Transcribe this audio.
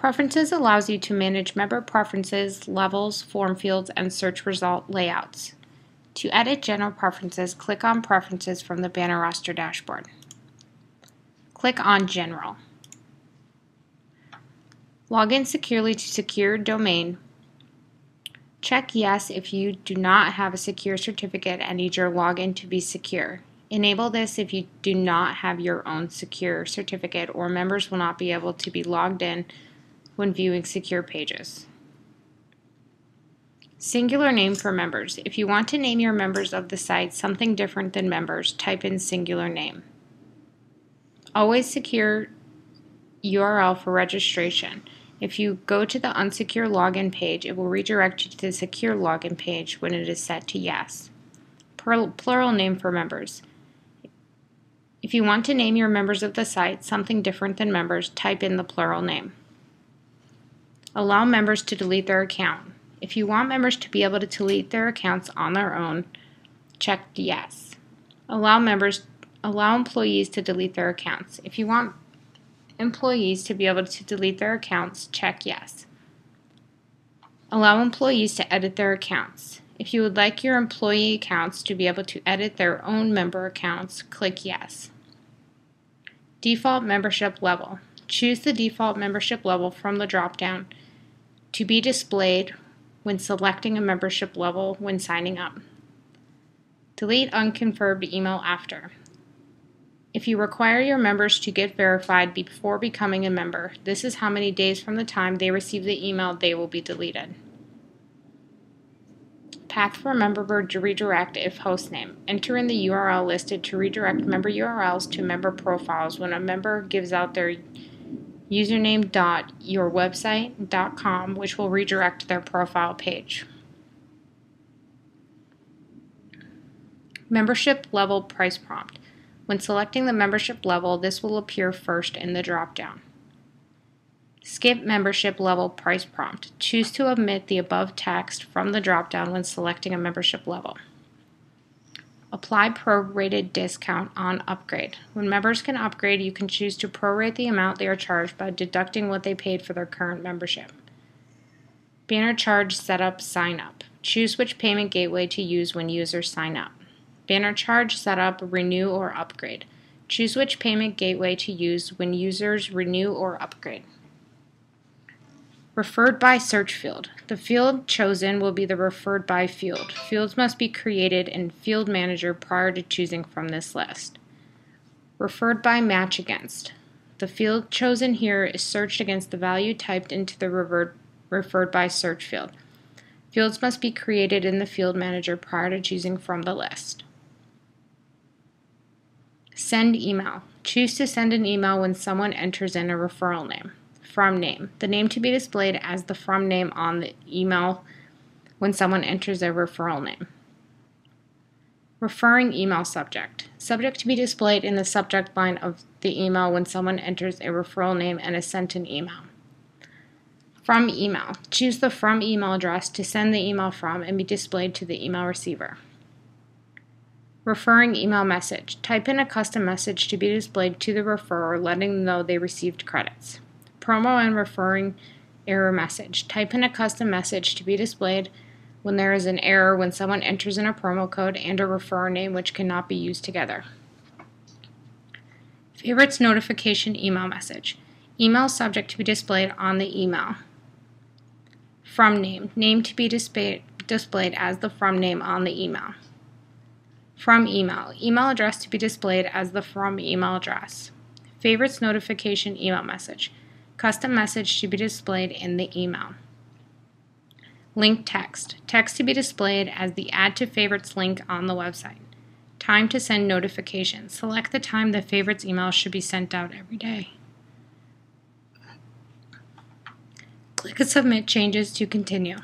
Preferences allows you to manage member preferences, levels, form fields, and search result layouts. To edit general preferences, click on Preferences from the BannerRoster dashboard. Click on General. Log in securely to secure domain. Check Yes if you do not have a secure certificate and need your login to be secure. Enable this if you do not have your own secure certificate, or members will not be able to be logged in when viewing secure pages. Singular name for members. If you want to name your members of the site something different than members, type in singular name. Always secure URL for registration. If you go to the unsecure login page, it will redirect you to the secure login page when it is set to yes. Plural name for members. If you want to name your members of the site something different than members, type in the plural name. Allow members to delete their account. If you want members to be able to delete their accounts on their own, check yes. Allow employees to delete their accounts. If you want employees to be able to delete their accounts, check yes. Allow employees to edit their accounts. If you would like your employee accounts to be able to edit their own member accounts, click yes. Default membership level. Choose the default membership level from the drop-down to be displayed when selecting a membership level when signing up. Delete unconfirmed email after. If you require your members to get verified before becoming a member, this is how many days from the time they receive the email they will be deleted. Path for member redirect if hostname. Enter in the URL listed to redirect member URLs to member profiles when a member gives out their username.yourwebsite.com, which will redirect their profile page. Membership level price prompt. When selecting the membership level, this will appear first in the drop-down. Skip membership level price prompt. Choose to omit the above text from the drop-down when selecting a membership level. Apply prorated discount on upgrade. When members can upgrade, you can choose to prorate the amount they are charged by deducting what they paid for their current membership. Banner charge setup sign up. Choose which payment gateway to use when users sign up. Banner charge setup renew or upgrade. Choose which payment gateway to use when users renew or upgrade. Referred by search field. The field chosen will be the referred by field. Fields must be created in Field Manager prior to choosing from this list. Referred by match against. The field chosen here is searched against the value typed into the referred by search field. Fields must be created in the Field Manager prior to choosing from the list. Send email. Choose to send an email when someone enters in a referral name. From name. The name to be displayed as the from name on the email when someone enters a referral name. Referring email subject. Subject to be displayed in the subject line of the email when someone enters a referral name and is sent an email. From email. Choose the from email address to send the email from and be displayed to the email receiver. Referring email message. Type in a custom message to be displayed to the referrer, letting them know they received credits. Promo and referring error message. Type in a custom message to be displayed when there is an error when someone enters in a promo code and a referrer name which cannot be used together. Favorites notification email message. Email subject to be displayed on the email. From name. Name to be displayed as the from name on the email. From email. Email address to be displayed as the from email address. Favorites notification email message. Custom message to be displayed in the email. Link text. Text to be displayed as the Add to Favorites link on the website. Time to send notifications. Select the time the favorites email should be sent out every day. Click Submit changes to continue.